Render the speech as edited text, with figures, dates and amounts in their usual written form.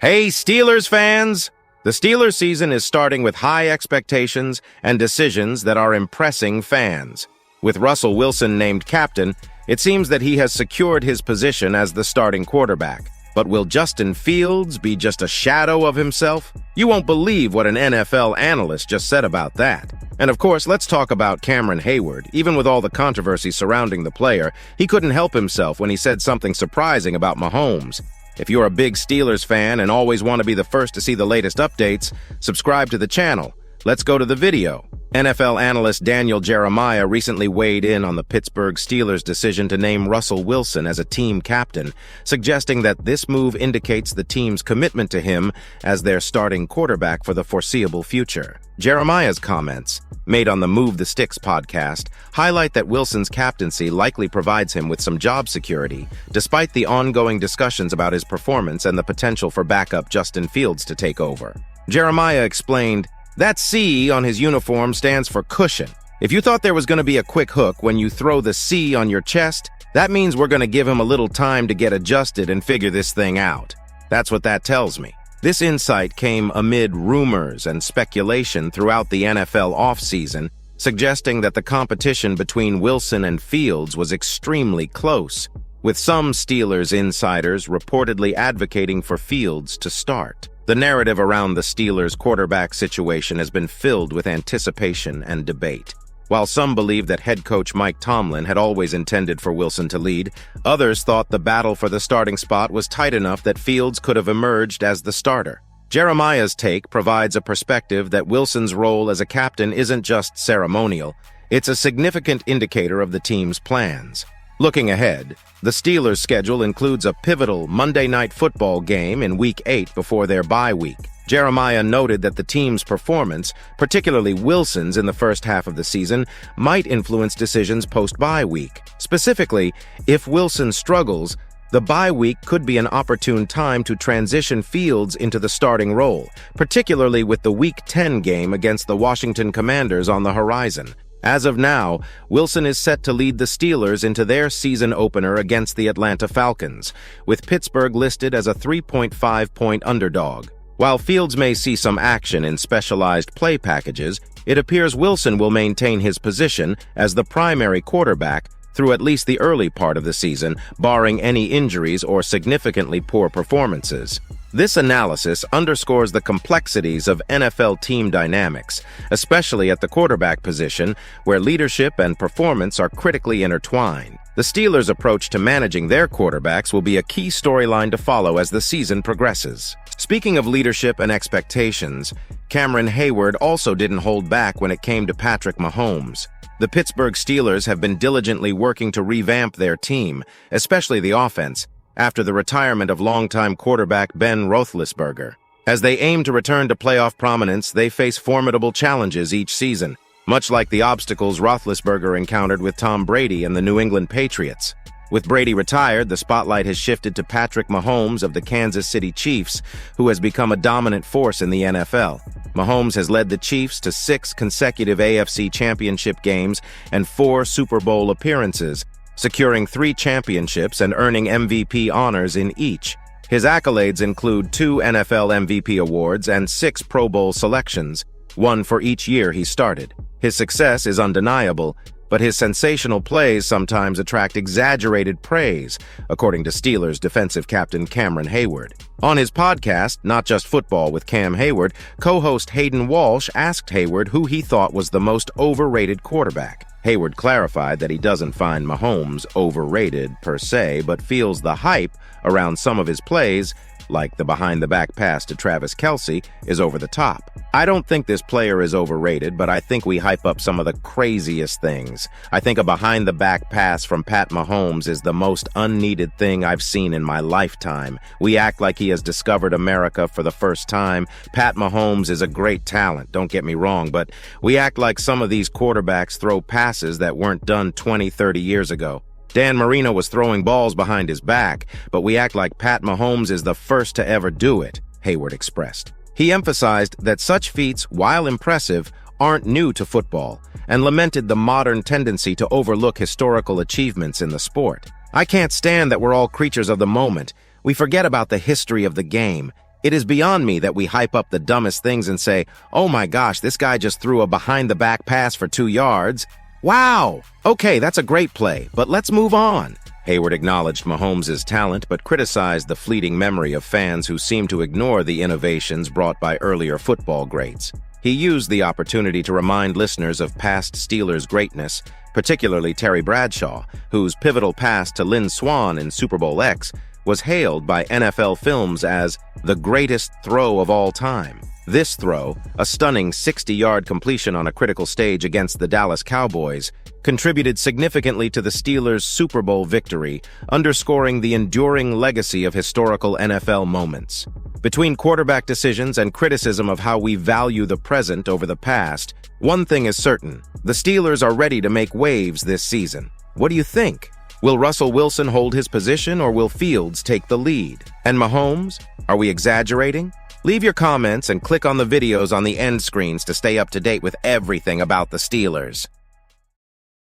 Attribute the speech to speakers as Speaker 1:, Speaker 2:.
Speaker 1: Hey, Steelers fans! The Steelers season is starting with high expectations and decisions that are impressing fans. With Russell Wilson named captain, it seems that he has secured his position as the starting quarterback. But will Justin Fields be just a shadow of himself? You won't believe what an NFL analyst just said about that. And of course, let's talk about Cameron Heyward. Even with all the controversy surrounding the player, he couldn't help himself when he said something surprising about Mahomes. If you're a big Steelers fan and always want to be the first to see the latest updates, subscribe to the channel. Let's go to the video. NFL analyst Daniel Jeremiah recently weighed in on the Pittsburgh Steelers' decision to name Russell Wilson as a team captain, suggesting that this move indicates the team's commitment to him as their starting quarterback for the foreseeable future. Jeremiah's comments, made on the Move the Sticks podcast, highlight that Wilson's captaincy likely provides him with some job security, despite the ongoing discussions about his performance and the potential for backup Justin Fields to take over. Jeremiah explained, "That C on his uniform stands for cushion. If you thought there was going to be a quick hook when you throw the C on your chest, that means we're going to give him a little time to get adjusted and figure this thing out. That's what that tells me." This insight came amid rumors and speculation throughout the NFL offseason, suggesting that the competition between Wilson and Fields was extremely close, with some Steelers insiders reportedly advocating for Fields to start. The narrative around the Steelers' quarterback situation has been filled with anticipation and debate. While some believe that head coach Mike Tomlin had always intended for Wilson to lead, others thought the battle for the starting spot was tight enough that Fields could have emerged as the starter. Jeremiah's take provides a perspective that Wilson's role as a captain isn't just ceremonial, it's a significant indicator of the team's plans. Looking ahead, the Steelers' schedule includes a pivotal Monday Night Football game in Week 8 before their bye week. Jeremiah noted that the team's performance, particularly Wilson's in the first half of the season, might influence decisions post-bye week. Specifically, if Wilson struggles, the bye week could be an opportune time to transition Fields into the starting role, particularly with the Week 10 game against the Washington Commanders on the horizon. As of now, Wilson is set to lead the Steelers into their season opener against the Atlanta Falcons, with Pittsburgh listed as a 3.5-point underdog. While Fields may see some action in specialized play packages, it appears Wilson will maintain his position as the primary quarterback through at least the early part of the season, barring any injuries or significantly poor performances. This analysis underscores the complexities of NFL team dynamics, especially at the quarterback position, where leadership and performance are critically intertwined. The Steelers' approach to managing their quarterbacks will be a key storyline to follow as the season progresses. Speaking of leadership and expectations, Cameron Heyward also didn't hold back when it came to Patrick Mahomes. The Pittsburgh Steelers have been diligently working to revamp their team, especially the offense, after the retirement of longtime quarterback Ben Roethlisberger. As they aim to return to playoff prominence, they face formidable challenges each season, much like the obstacles Roethlisberger encountered with Tom Brady and the New England Patriots. With Brady retired, the spotlight has shifted to Patrick Mahomes of the Kansas City Chiefs, who has become a dominant force in the NFL. Mahomes has led the Chiefs to 6 consecutive AFC Championship games and 4 Super Bowl appearances, securing 3 championships and earning MVP honors in each. His accolades include 2 NFL MVP awards and 6 Pro Bowl selections, 1 for each year he started. His success is undeniable, but his sensational plays sometimes attract exaggerated praise, according to Steelers defensive captain Cameron Heyward. On his podcast, Not Just Football with Cam Hayward, co-host Hayden Walsh asked Heyward who he thought was the most overrated quarterback. Heyward clarified that he doesn't find Mahomes overrated per se, but feels the hype around some of his plays, like the behind-the-back pass to Travis Kelce, is over the top. "I don't think this player is overrated, but I think we hype up some of the craziest things. I think a behind-the-back pass from Pat Mahomes is the most unneeded thing I've seen in my lifetime. We act like he has discovered America for the first time. Pat Mahomes is a great talent, don't get me wrong, but we act like some of these quarterbacks throw passes that weren't done 20, 30 years ago. Dan Marino was throwing balls behind his back, but we act like Pat Mahomes is the first to ever do it," Heyward expressed. He emphasized that such feats, while impressive, aren't new to football, and lamented the modern tendency to overlook historical achievements in the sport. "I can't stand that we're all creatures of the moment. We forget about the history of the game. It is beyond me that we hype up the dumbest things and say, oh my gosh, this guy just threw a behind-the-back pass for 2 yards. Wow! Okay, that's a great play, but let's move on. Hayward acknowledged Mahomes' talent, but criticized the fleeting memory of fans who seem to ignore the innovations brought by earlier football greats. He used the opportunity to remind listeners of past Steelers greatness, particularly Terry Bradshaw, whose pivotal pass to Lynn Swann in Super Bowl X was hailed by NFL Films as the greatest throw of all time. This throw, a stunning 60-yard completion on a critical stage against the Dallas Cowboys, contributed significantly to the Steelers' Super Bowl victory, underscoring the enduring legacy of historical NFL moments. Between quarterback decisions and criticism of how we value the present over the past, one thing is certain: the Steelers are ready to make waves this season. What do you think? Will Russell Wilson hold his position, or will Fields take the lead? And Mahomes? Are we exaggerating? Leave your comments and click on the videos on the end screens to stay up to date with everything about the Steelers.